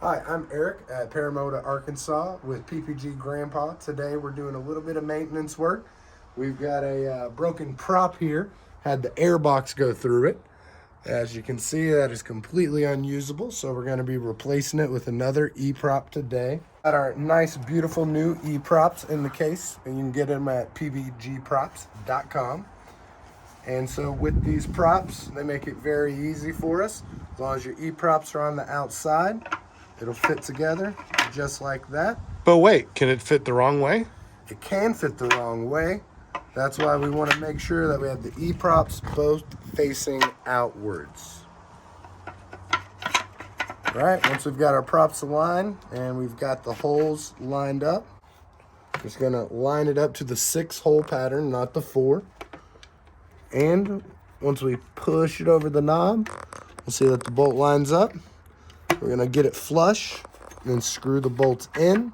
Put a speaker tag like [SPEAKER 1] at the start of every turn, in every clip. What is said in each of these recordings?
[SPEAKER 1] Hi, I'm Eric at Paramotor, Arkansas with PPG Grandpa. Today we're doing a little bit of maintenance work. We've got a broken prop here, had the air box go through it. As you can see, that is completely unusable, so we're going to be replacing it with another E-prop today. Got our nice, beautiful new E-props in the case, and you can get them at pbgprops.com. And so with these props, they make it very easy for us. As long as your E-props are on the outside, it'll fit together just like that.
[SPEAKER 2] But wait, can it fit the wrong way?
[SPEAKER 1] It can fit the wrong way. That's why we want to make sure that we have the E-props both facing outwards. All right, once we've got our props aligned and we've got the holes lined up, just gonna line it up to the 6-hole pattern, not the 4. And once we push it over the knob, we'll see that the bolt lines up. We're gonna get it flush and then screw the bolts in.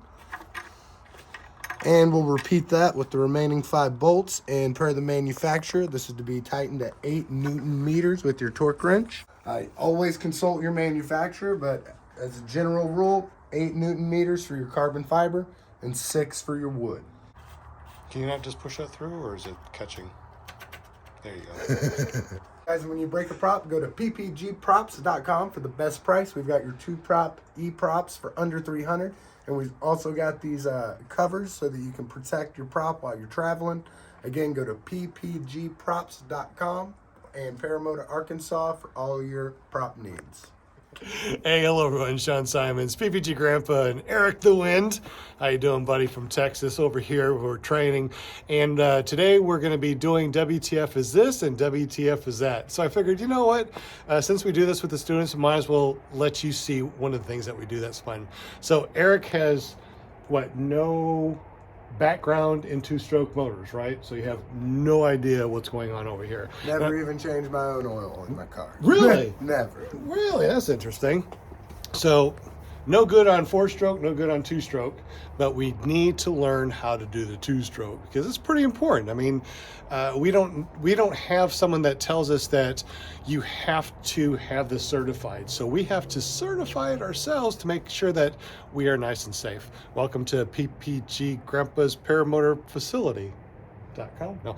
[SPEAKER 1] And we'll repeat that with the remaining 5 bolts. And per the manufacturer, this is to be tightened at 8 Newton meters with your torque wrench. I always consult your manufacturer, but as a general rule, 8 Newton meters for your carbon fiber and 6 for your wood.
[SPEAKER 2] Can you not just push that through, or is it catching? There you go.
[SPEAKER 1] Guys, when you break a prop, go to ppgprops.com for the best price. We've got your 2-prop E-props for under $300. And we've also got these covers so that you can protect your prop while you're traveling. Again, go to ppgprops.com and Paramotor, Arkansas for all your prop needs.
[SPEAKER 2] Hey, hello everyone. Sean Simons, PPG Grandpa, and Eric the Wind. How you doing, buddy, from Texas over here. We're training. And today we're going to be doing WTF is this and WTF is that. So I figured, you know what? Since we do this with the students, we might as well let you see one of the things that we do that's fun. So Eric has, no background in 2-stroke motors, right? So you have no idea what's going on over here.
[SPEAKER 1] Never even changed my own oil in my car.
[SPEAKER 2] Really?
[SPEAKER 1] Never.
[SPEAKER 2] Really? That's interesting. So no good on 4-stroke, no good on 2-stroke, but we need to learn how to do the 2-stroke because it's pretty important. I mean, we don't have someone that tells us that you have to have this certified. So we have to certify it ourselves to make sure that we are nice and safe. Welcome to PPG Grandpa's Paramotor Facility.com. No.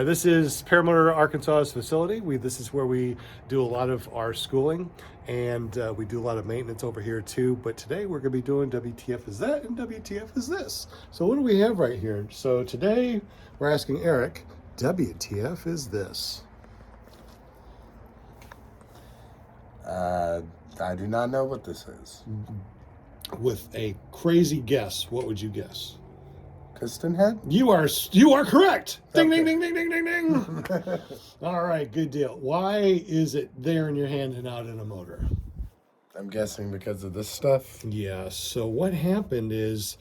[SPEAKER 2] This is Paramotor Arkansas's facility. This is where we do a lot of our schooling, and we do a lot of maintenance over here too. But today we're going to be doing WTF is that and WTF is this. So what do we have right here? So today we're asking Eric, WTF is this?
[SPEAKER 1] I do not know what this is.
[SPEAKER 2] With a crazy guess, what would you guess?
[SPEAKER 1] Piston head?
[SPEAKER 2] You are correct. Ding, ding, ding, ding, ding, ding, ding. All right, good deal. Why is it there in your hand and not in a motor?
[SPEAKER 1] I'm guessing because of this stuff.
[SPEAKER 2] Yeah, so what happened is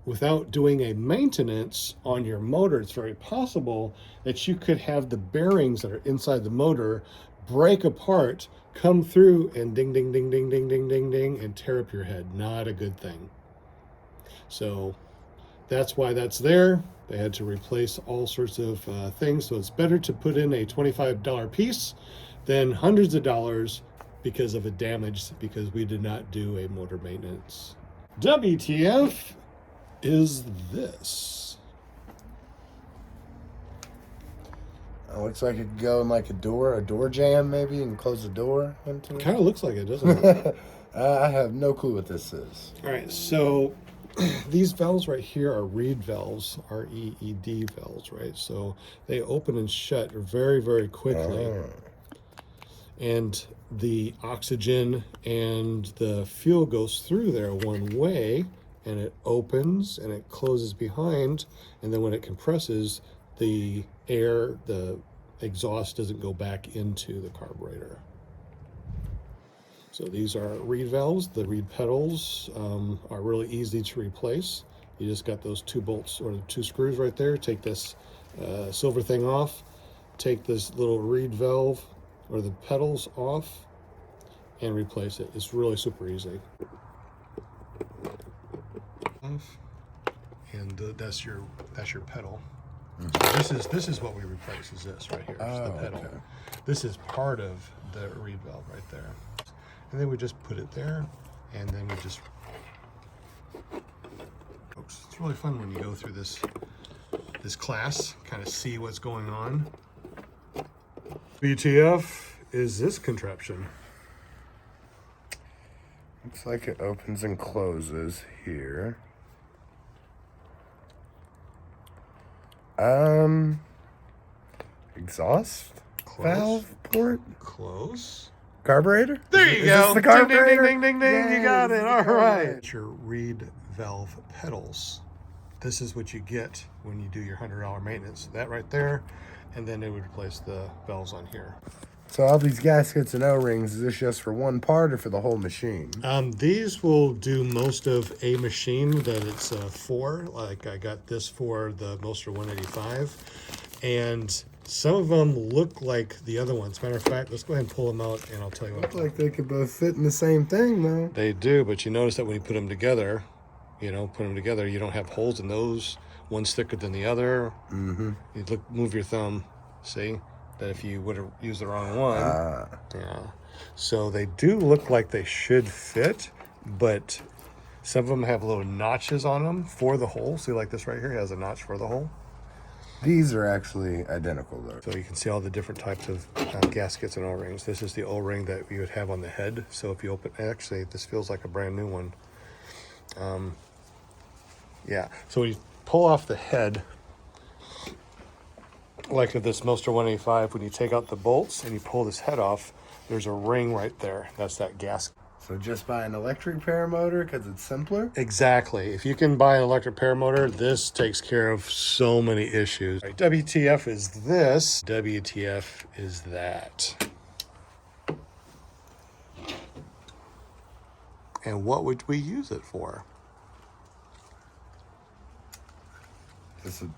[SPEAKER 2] without doing a maintenance on your motor, it's very possible that you could have the bearings that are inside the motor break apart, come through, and ding, ding, ding, ding, ding, ding, ding, ding, and tear up your head. Not a good thing. So that's why that's there. They had to replace all sorts of things. So it's better to put in a $25 piece than hundreds of dollars because of a damage, because we did not do a motor maintenance. WTF is this?
[SPEAKER 1] It looks like it could go in like a door jam maybe, and close the door into it.
[SPEAKER 2] Kind of looks like it, doesn't it?
[SPEAKER 1] I have no clue what this is.
[SPEAKER 2] All right, so these valves right here are reed valves, R-E-E-D valves, right? So they open and shut very, very quickly. And the oxygen and the fuel goes through there one way, and it opens and it closes behind. And then when it compresses, the air, the exhaust doesn't go back into the carburetor. So these are reed valves. The reed pedals are really easy to replace. You just got those 2 bolts or 2 screws right there. Take this silver thing off. Take this little reed valve or the pedals off and replace it. It's really super easy. And that's your pedal. Mm-hmm. This is what we replace. Is this right here? Is the pedal. Okay. This is part of the reed valve right there. And then we just put it there, and then we just, it's really fun when you go through this class, kind of see what's going on. WTF is this contraption?
[SPEAKER 1] Looks like it opens and closes here. Exhaust valve port?
[SPEAKER 2] Close.
[SPEAKER 1] Carburetor?
[SPEAKER 2] There you
[SPEAKER 1] Is
[SPEAKER 2] go.
[SPEAKER 1] this the carburetor?
[SPEAKER 2] Ding, ding, ding, ding, ding.
[SPEAKER 1] Yeah,
[SPEAKER 2] You got
[SPEAKER 1] this
[SPEAKER 2] it.
[SPEAKER 1] is the
[SPEAKER 2] All
[SPEAKER 1] carburetor.
[SPEAKER 2] right. Your reed valve pedals. This is what you get when you do your $100 maintenance. That right there, and then it would replace the valves on here.
[SPEAKER 1] So all these gaskets and O-rings, is this just for one part or for the whole machine?
[SPEAKER 2] These will do most of a machine that it's for. Like I got this for the Moster 185, and some of them look like the other ones. Matter of fact, let's go ahead and pull them out, and I'll tell you what.
[SPEAKER 1] Look like they could both fit in the same thing, though.
[SPEAKER 2] They do, but you notice that when you put them together, you don't have holes in those. One's thicker than the other.
[SPEAKER 1] Mm-hmm.
[SPEAKER 2] You move your thumb, see? That if you would have used the wrong one. Yeah. So they do look like they should fit, but some of them have little notches on them for the hole. See, like this right here has a notch for the hole.
[SPEAKER 1] These are actually identical, though.
[SPEAKER 2] So you can see all the different types of gaskets and O-rings. This is the O-ring that you would have on the head. So if you open, actually, this feels like a brand new one. Yeah. So when you pull off the head, like of this Moster 185, when you take out the bolts and you pull this head off, there's a ring right there. That's that gasket.
[SPEAKER 1] So just buy an electric paramotor because it's simpler?
[SPEAKER 2] Exactly. If you can buy an electric paramotor, this takes care of so many issues. Right, WTF is this. WTF is that. And what would we use it for?
[SPEAKER 1] This is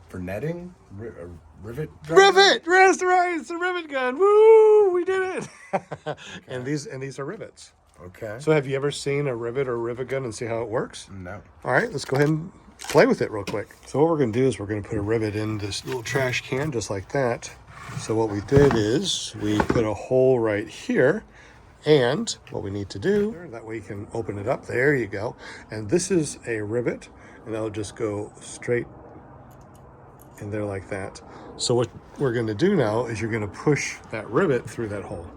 [SPEAKER 1] for netting? A rivet gun?
[SPEAKER 2] Rivet! That's right. It's a rivet gun. Woo! We did it.
[SPEAKER 1] Okay.
[SPEAKER 2] And these are rivets.
[SPEAKER 1] Okay.
[SPEAKER 2] So have you ever seen a rivet or a rivet gun and see how it works?
[SPEAKER 1] No.
[SPEAKER 2] All right, let's go ahead and play with it real quick. So what we're going to do is we're going to put a rivet in this little trash can just like that. So what we did is we put a hole right here, and what we need to do, that way you can open it up. There you go. And this is a rivet, and that'll just go straight in there like that. So what we're going to do now is you're going to push that rivet through that hole.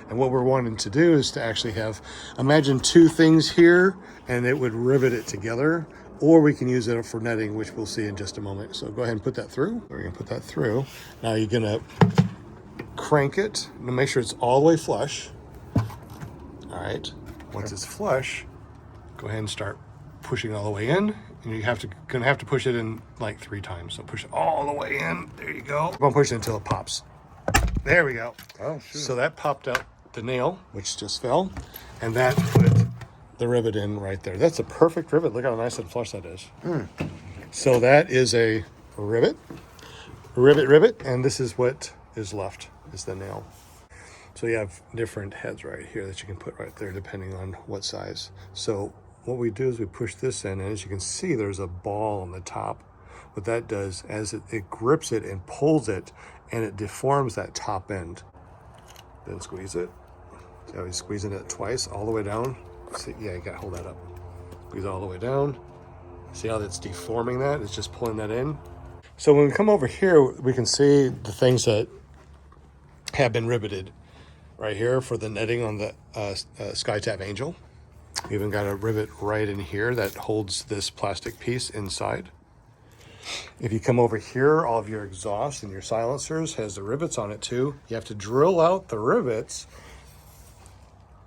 [SPEAKER 2] And what we're wanting to do is to actually have, imagine two things here, and it would rivet it together, or we can use it for netting, which we'll see in just a moment. So go ahead and put that through. We're gonna put that through. Now you're gonna crank it, and make sure it's all the way flush. All right, once it's flush, go ahead and start pushing all the way in. And you're gonna have to push it in like 3 times. So push it all the way in, there you go. I'm gonna push it until it pops. There we go.
[SPEAKER 1] Oh, shoot.
[SPEAKER 2] So that popped out the nail, which just fell, and that put the rivet in right there. That's a perfect rivet. Look how nice and flush that is. So that is a rivet, and this is what is left, is the nail. So you have different heads right here that you can put right there depending on what size. So what we do is we push this in, and as you can see, there's a ball on the top. What that does, as it grips it and pulls it, and it deforms that top end. Then squeeze it. See how he's squeezing it twice, all the way down? See, yeah, you gotta hold that up. Squeeze it all the way down. See how that's deforming that? It's just pulling that in. So when we come over here, we can see the things that have been riveted. Right here for the netting on the SkyTap Angel. We even got a rivet right in here that holds this plastic piece inside. If you come over here, all of your exhaust and your silencers has the rivets on it too. You have to drill out the rivets,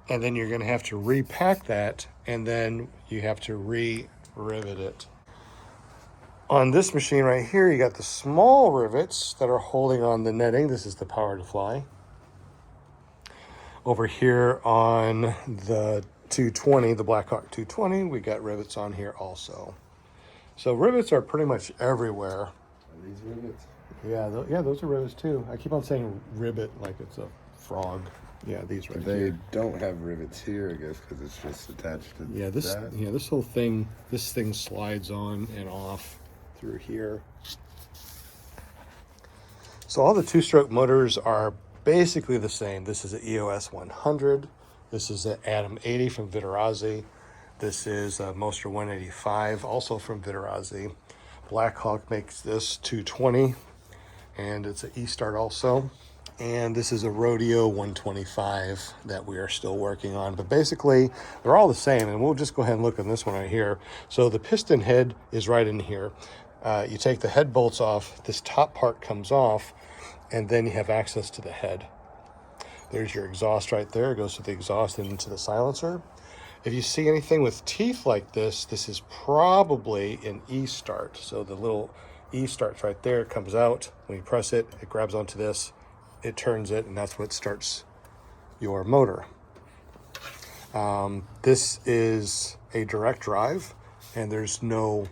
[SPEAKER 2] and then you're gonna have to repack that, and then you have to re-rivet it. On this machine right here, you got the small rivets that are holding on the netting. This is the Power to Fly. Over here on the 220, the Blackhawk 220, we got rivets on here also. So rivets are pretty much everywhere.
[SPEAKER 1] Are these rivets?
[SPEAKER 2] Yeah, those are rivets too. I keep on saying rivet like it's a frog. Yeah, these right
[SPEAKER 1] They
[SPEAKER 2] here.
[SPEAKER 1] don't have rivets here, I guess, because it's just attached to
[SPEAKER 2] This whole thing, this thing slides on and off through here. So all the 2-stroke motors are basically the same. This is an EOS 100. This is an Atom 80 from Viterazzi. This is a Moster 185, also from Viterazzi. Blackhawk makes this 220, and it's an E-Start also. And this is a Rodeo 125 that we are still working on. But basically, they're all the same, and we'll just go ahead and look at this one right here. So the piston head is right in here. You take the head bolts off, this top part comes off, and then you have access to the head. There's your exhaust right there. It goes to the exhaust and into the silencer. If you see anything with teeth like this, this is probably an E-Start. So the little E-Start's right there. It comes out. When you press it, it grabs onto this. It turns it, and that's what starts your motor. This is a direct drive, and there's no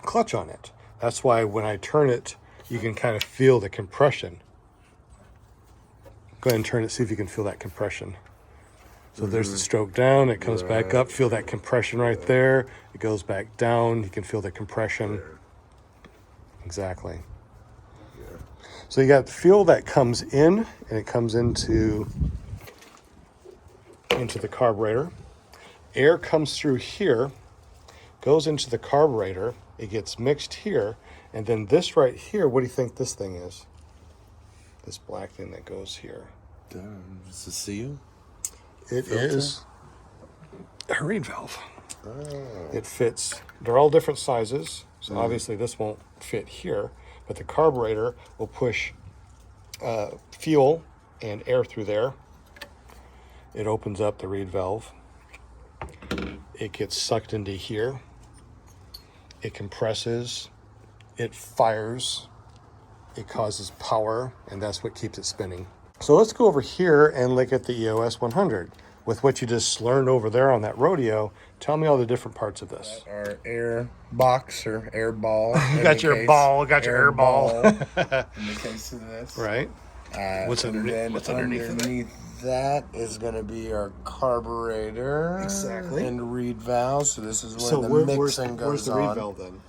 [SPEAKER 2] clutch on it. That's why when I turn it, you can kind of feel the compression. Go ahead and turn it, see if you can feel that compression. So there's the stroke down, it comes back up, feel that compression right there. It goes back down, you can feel the compression. Exactly. So you got fuel that comes in, and it comes into the carburetor. Air comes through here, goes into the carburetor, it gets mixed here, and then this right here, what do you think this thing is? This black thing that goes here.
[SPEAKER 1] It's a seal?
[SPEAKER 2] It
[SPEAKER 1] Filter?
[SPEAKER 2] is a reed valve.
[SPEAKER 1] Oh.
[SPEAKER 2] It fits. They're all different sizes, so obviously this won't fit here, but the carburetor will push fuel and air through there. It opens up the reed valve. It gets sucked into here. It compresses. It fires. It causes power, and that's what keeps it spinning. So let's go over here and look at the EOS 100. With what you just learned over there on that Rodeo, tell me all the different parts of this.
[SPEAKER 1] Our air box or air ball.
[SPEAKER 2] You got your ball, got your air ball.
[SPEAKER 1] In the case of this.
[SPEAKER 2] Right. What's underneath? What's underneath of it?
[SPEAKER 1] That is going to be our carburetor.
[SPEAKER 2] Exactly.
[SPEAKER 1] And reed valve. So this is where the mixing goes on.
[SPEAKER 2] Where's the reed valve then?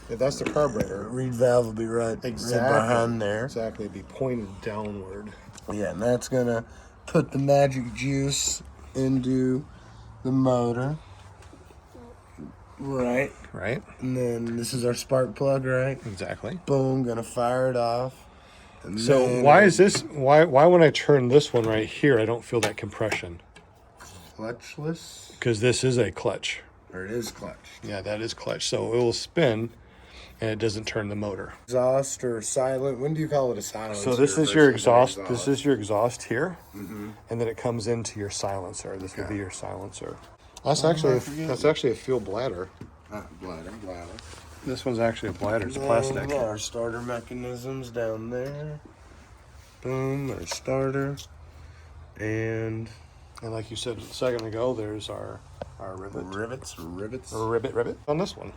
[SPEAKER 2] If that's the carburetor.
[SPEAKER 1] Reed valve will be right behind there.
[SPEAKER 2] Exactly. It'd be pointed downward.
[SPEAKER 1] Yeah, and that's going to put the magic juice into the motor. Right.
[SPEAKER 2] Right.
[SPEAKER 1] And then this is our spark plug, right?
[SPEAKER 2] Exactly.
[SPEAKER 1] Boom, going to fire it off. And
[SPEAKER 2] so why is this, why when I turn this one right here, I don't feel that compression?
[SPEAKER 1] Clutchless?
[SPEAKER 2] Because this is a clutch.
[SPEAKER 1] Or it is clutch.
[SPEAKER 2] Yeah, that is clutch. So it will spin, and it doesn't turn the motor.
[SPEAKER 1] Exhaust or silent? When do you call it a silencer?
[SPEAKER 2] So this is your exhaust. This is your exhaust here, and then it comes into your silencer. This would be your silencer. That's actually a fuel bladder.
[SPEAKER 1] Bladder.
[SPEAKER 2] This one's actually a bladder. It's plastic.
[SPEAKER 1] Yeah, our starter mechanisms down there. Boom, our starter. And
[SPEAKER 2] like you said a second ago, there's our rivet.
[SPEAKER 1] Rivets.
[SPEAKER 2] Rivet on this one.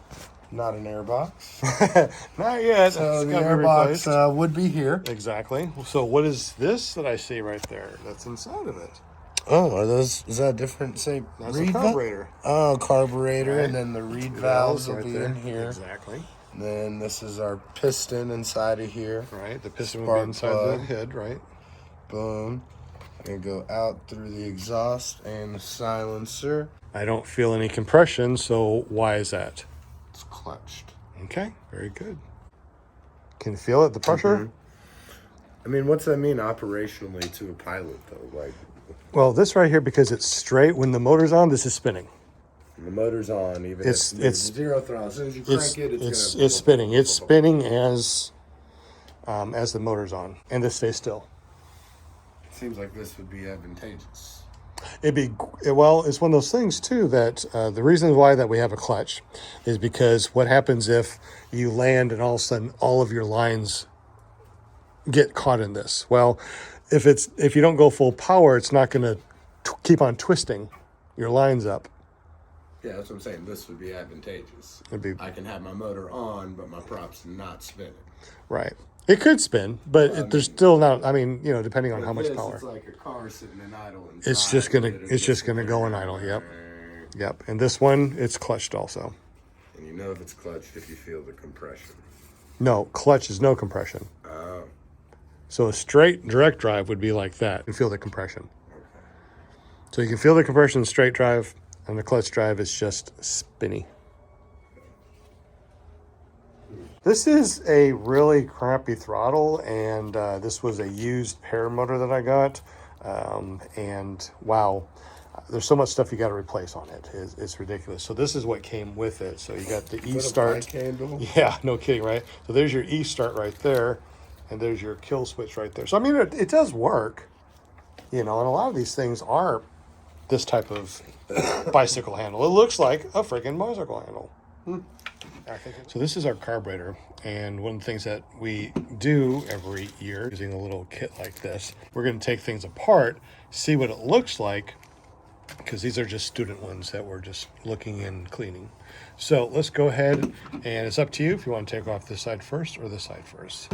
[SPEAKER 1] Not an air box.
[SPEAKER 2] Not yet.
[SPEAKER 1] So the air box would be here.
[SPEAKER 2] Exactly. So what is this that I see right there? That's inside of it.
[SPEAKER 1] Oh, are those? Is that different? Say
[SPEAKER 2] That's
[SPEAKER 1] reed
[SPEAKER 2] a carburetor.
[SPEAKER 1] Carburetor,
[SPEAKER 2] Right.
[SPEAKER 1] And then the reed valves will
[SPEAKER 2] right
[SPEAKER 1] be
[SPEAKER 2] there.
[SPEAKER 1] in here.
[SPEAKER 2] Exactly.
[SPEAKER 1] And then this is our piston inside of here.
[SPEAKER 2] Right. The piston will be inside the head. Right.
[SPEAKER 1] Boom. And go out through the exhaust and the silencer.
[SPEAKER 2] I don't feel any compression. So why is that?
[SPEAKER 1] It's clutched.
[SPEAKER 2] Okay. Very good. Can you feel it? The pressure.
[SPEAKER 1] I mean, what's that mean operationally to a pilot though? Like.
[SPEAKER 2] Well, this right here, because it's straight, when the motor's on, this is spinning.
[SPEAKER 1] The motor's on, even
[SPEAKER 2] it's
[SPEAKER 1] zero throttle. As soon as you crank
[SPEAKER 2] it's spinning. It's spinning as the motor's on, and this stays still.
[SPEAKER 1] It seems like this would be advantageous.
[SPEAKER 2] Well, it's one of those things too that the reason why that we have a clutch is because what happens if you land and all of a sudden all of your lines get caught in this? Well, if you don't go full power, it's not going to keep on twisting your lines up.
[SPEAKER 1] Yeah, that's what I'm saying. This would be advantageous. I can have my motor on, but my prop's not spinning.
[SPEAKER 2] Right. It could spin, but there's still not. I mean, depending on how much power.
[SPEAKER 1] It's like a car sitting in idle.
[SPEAKER 2] It's just gonna go in idle. Yep. And this one, it's clutched also.
[SPEAKER 1] And you know if it's clutched if you feel the compression.
[SPEAKER 2] No, clutch is no compression. So a straight direct drive would be like that and feel the compression. So you can feel the compression straight drive, and the clutch drive is just spinny. This is a really crappy throttle, and this was a used paramotor that I got. And wow, there's so much stuff you got to replace on it. It's ridiculous. So this is what came with it. So you got the E-start.
[SPEAKER 1] Handle?
[SPEAKER 2] Yeah, no kidding, right? So there's your E-start right there, and there's your kill switch right there. So I mean, it does work, you know, and a lot of these things are this type of bicycle handle. It looks like a freaking bicycle handle. So this is our carburetor, and one of the things that we do every year using a little kit like this, we're going to take things apart, see what it looks like, because these are just student ones that we're just looking and cleaning. So let's go ahead, and it's up to you if you want to take off this side first or this side first.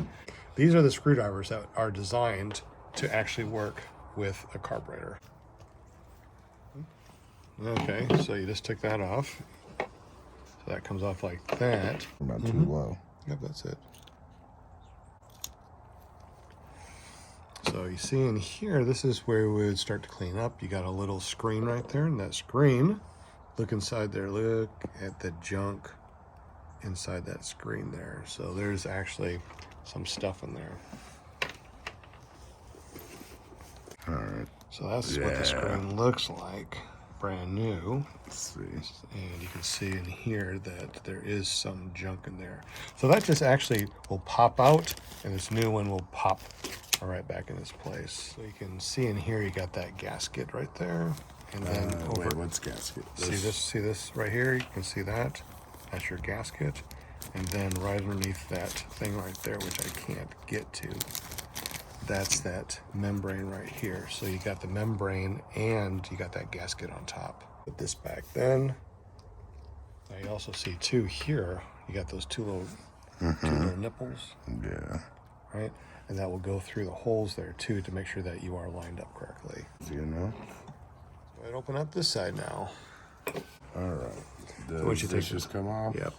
[SPEAKER 2] These are the screwdrivers that are designed to actually work with a carburetor. Okay, so you just took that off. So that comes off like that.
[SPEAKER 1] Not too low.
[SPEAKER 2] Yep, that's it. So you see in here, this is where we would start to clean up. You got a little screen right there, and that screen, look inside there, look at the junk inside that screen there. So there's actually some stuff in there.
[SPEAKER 1] All right.
[SPEAKER 2] So that's what the screen looks like, brand new.
[SPEAKER 1] Let's see.
[SPEAKER 2] And you can see in here that there is some junk in there. So that just actually will pop out, and this new one will pop right back in its place. So you can see in here, you got that gasket right there. And then over,
[SPEAKER 1] wait, what's gasket?
[SPEAKER 2] see this right here? You can see that. That's your gasket. And then right underneath that thing right there, which I can't get to, that's that membrane right here. So you got the membrane and you got that gasket on top. Put this back then. Now you also see too here, you got those two little nipples.
[SPEAKER 1] Yeah.
[SPEAKER 2] Right? And that will go through the holes there too to make sure that you are lined up correctly.
[SPEAKER 1] Do you know?
[SPEAKER 2] Go ahead, open up this side now.
[SPEAKER 1] All right.
[SPEAKER 2] So once you take
[SPEAKER 1] just come off?
[SPEAKER 2] Yep.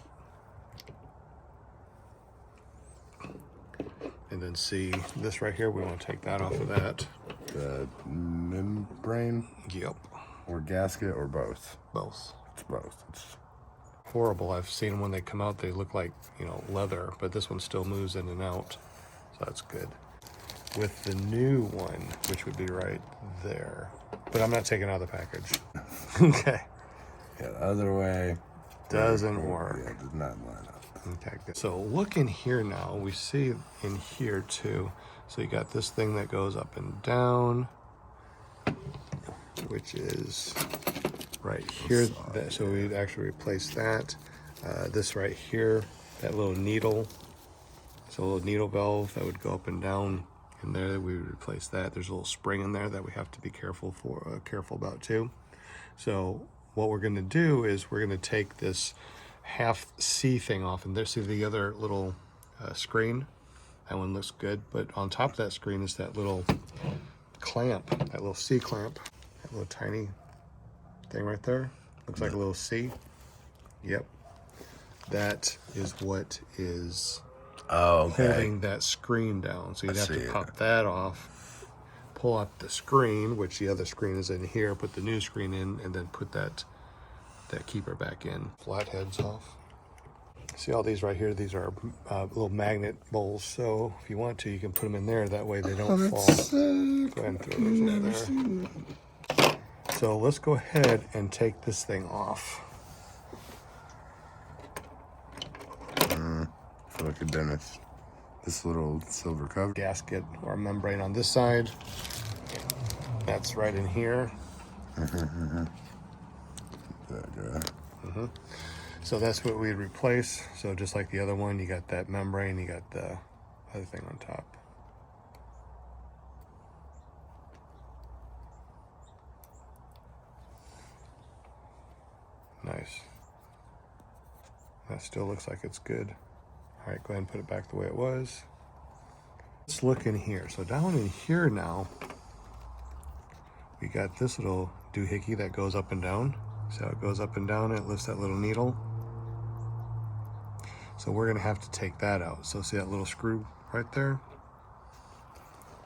[SPEAKER 2] And then see this right here, we want to take that off of that.
[SPEAKER 1] The membrane?
[SPEAKER 2] Yep.
[SPEAKER 1] Or gasket or both?
[SPEAKER 2] Both.
[SPEAKER 1] It's both. It's
[SPEAKER 2] Horrible. I've seen them when they come out, they look like, you know, leather, but this one still moves in and out. So that's good. With the new one, which would be right there. But I'm not taking out the package. Okay.
[SPEAKER 1] Yeah, the other way
[SPEAKER 2] Doesn't work.
[SPEAKER 1] Yeah, it does not line up.
[SPEAKER 2] Okay, good. So look in here now. We see in here too. So you got this thing that goes up and down, which is right here. So we'd actually replace that. This right here, that little needle. So a little needle valve that would go up and down in there. We would replace that. There's a little spring in there that we have to be careful about too. So what we're going to do is we're going to take this half C thing off, and there's the other little screen. That one looks good, but on top of that screen is that little clamp, that little C clamp, that little tiny thing right there. Looks like a little C. Yep. That is what is holding that screen down. So you'd have to pop that off, pull out the screen, which the other screen is in here, put the new screen in, and then put that keeper back in. Flatheads off. See all these right here? These are little magnet bowls. So if you want to, you can put them in there. That way they don't fall. Go ahead and throw those in there. So let's go ahead and take this thing off.
[SPEAKER 1] I feel like a dentist. This little silver cover.
[SPEAKER 2] Gasket or membrane on this side. That's right in here. So that's what we'd replace. So just like the other one, you got that membrane, you got the other thing on top. Nice. That still looks like it's good. All right, go ahead and put it back the way it was. Let's look in here. So down in here now, we got this little doohickey that goes up and down. See how it goes up and down and it lifts that little needle? So we're gonna have to take that out. So see that little screw right there?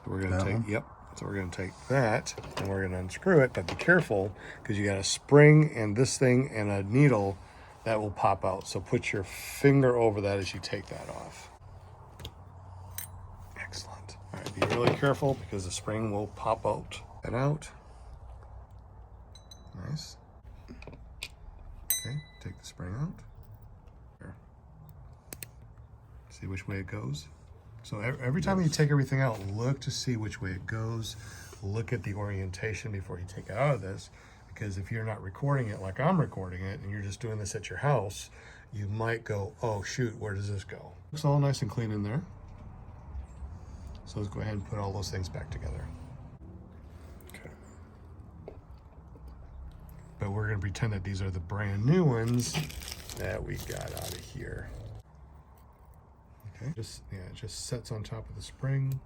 [SPEAKER 2] We're gonna take, yep, So we're going to take that and we're going to unscrew it, but be careful because you got a spring and this thing and a needle that will pop out. So put your finger over that as you take that off. Excellent. All right, be really careful because the spring will pop out and out. Nice. Okay, take the spring out. There. See which way it goes. So every time you take everything out, look to see which way it goes. Look at the orientation before you take it out of this. Because if you're not recording it like I'm recording it, and you're just doing this at your house, you might go, oh shoot, where does this go? Looks all nice and clean in there. So let's go ahead and put all those things back together. Okay. But we're gonna pretend that these are the brand new ones that we got out of here. Okay, it just sets on top of the spring.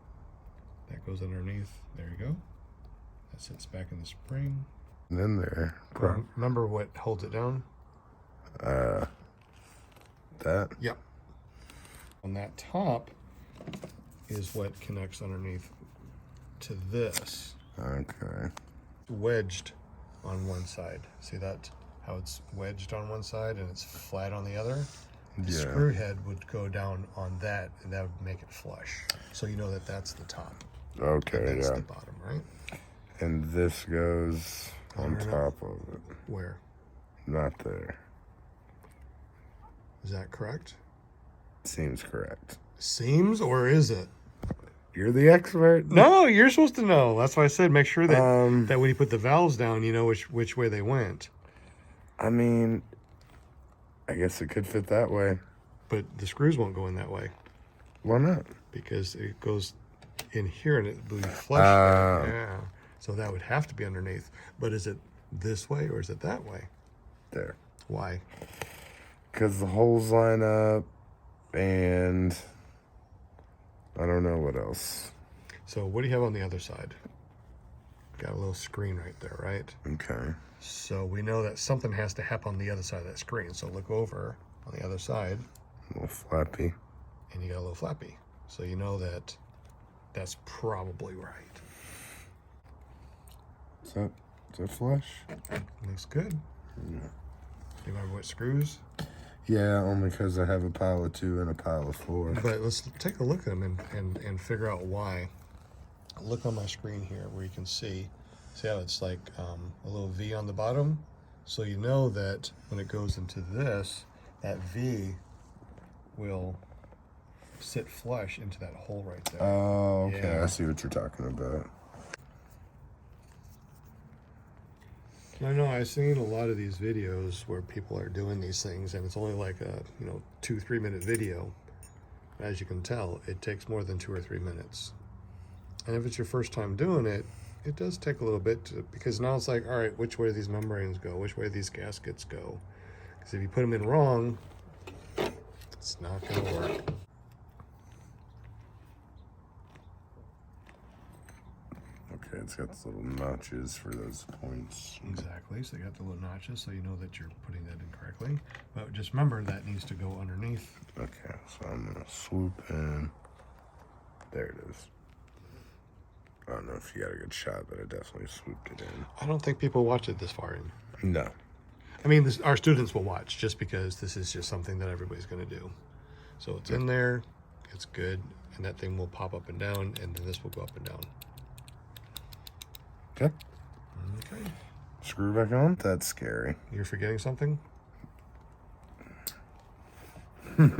[SPEAKER 2] That goes underneath. There you go. That sits back in the spring.
[SPEAKER 1] And then there.
[SPEAKER 2] Remember what holds it down?
[SPEAKER 1] That?
[SPEAKER 2] Yep. On that top is what connects underneath to this.
[SPEAKER 1] Okay.
[SPEAKER 2] Wedged on one side. See that? How it's wedged on one side and it's flat on the other? The screw head would go down on that, and that would make it flush. So you know that that's the top.
[SPEAKER 1] Okay,
[SPEAKER 2] and that's the bottom, right?
[SPEAKER 1] And this goes on top of it.
[SPEAKER 2] Where?
[SPEAKER 1] Not there.
[SPEAKER 2] Is that correct?
[SPEAKER 1] Seems correct.
[SPEAKER 2] Seems, or is it?
[SPEAKER 1] You're the expert.
[SPEAKER 2] No, you're supposed to know. That's why I said make sure that that when you put the valves down, you know which way they went.
[SPEAKER 1] I mean, I guess it could fit that way.
[SPEAKER 2] But the screws won't go in that way.
[SPEAKER 1] Why not?
[SPEAKER 2] Because it goes in here and it will be flush there. Yeah. So that would have to be underneath. But is it this way or is it that way?
[SPEAKER 1] There.
[SPEAKER 2] Why?
[SPEAKER 1] Because the holes line up and I don't know what else.
[SPEAKER 2] So what do you have on the other side? Got a little screen right there, right?
[SPEAKER 1] Okay.
[SPEAKER 2] So we know that something has to happen on the other side of that screen. So look over on the other side.
[SPEAKER 1] A little flappy.
[SPEAKER 2] And you got a little flappy. So you know that that's probably right.
[SPEAKER 1] Is that flush?
[SPEAKER 2] Looks good.
[SPEAKER 1] Yeah.
[SPEAKER 2] Do you remember what screws?
[SPEAKER 1] Yeah, only because I have a pile of 2 and a pile of 4.
[SPEAKER 2] But let's take a look at them and figure out why. Look on my screen here where you can see how it's like a little V on the bottom? So you know that when it goes into this, that V will sit flush into that hole right there.
[SPEAKER 1] Oh, okay.
[SPEAKER 2] Yeah.
[SPEAKER 1] I see what you're talking about.
[SPEAKER 2] I know I've seen a lot of these videos where people are doing these things and it's only like a 2-3 minute video. As you can tell, it takes more than 2 or 3 minutes. And if it's your first time doing it, it does take a little bit because now it's like, all right, which way do these membranes go? Which way do these gaskets go? Because if you put them in wrong, it's not going to work.
[SPEAKER 1] Okay, it's got the little notches for those points.
[SPEAKER 2] Exactly, so you got the little notches so you know that you're putting that in correctly. But just remember that needs to go underneath.
[SPEAKER 1] Okay, so I'm going to swoop in. There it is. I don't know if you got a good shot, but I definitely swooped it in.
[SPEAKER 2] I don't think people watch it this far in.
[SPEAKER 1] No.
[SPEAKER 2] I mean, our students will watch just because this is just something that everybody's going to do. So it's in there, it's good, and that thing will pop up and down, and then this will go up and down.
[SPEAKER 1] Okay.
[SPEAKER 2] Okay.
[SPEAKER 1] Screw back on? That's scary.
[SPEAKER 2] You're forgetting something? There we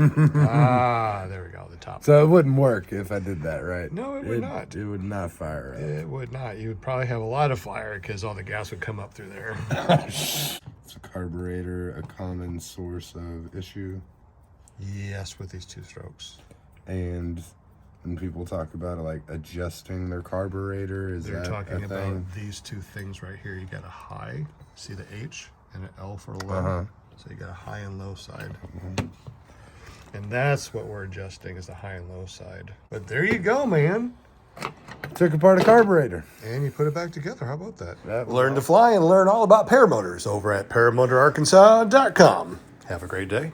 [SPEAKER 2] go, the top.
[SPEAKER 1] So it wouldn't work if I did that, right?
[SPEAKER 2] No, it would not.
[SPEAKER 1] It would not fire up.
[SPEAKER 2] It would not. You would probably have a lot of fire because all the gas would come up through there.
[SPEAKER 1] It's a carburetor, a common source of issue.
[SPEAKER 2] Yes, with these 2 strokes.
[SPEAKER 1] And when people talk about like adjusting their carburetor,
[SPEAKER 2] They're talking about these 2 things right here. You got a high, see the H, and an L for low. So you got a high and low side. And that's what we're adjusting is the high and low side. But there you go, man.
[SPEAKER 1] Took apart a carburetor.
[SPEAKER 2] And you put it back together. How about that?
[SPEAKER 3] Learn to fly and learn all about paramotors over at paramotorarkansas.com. Have a great day.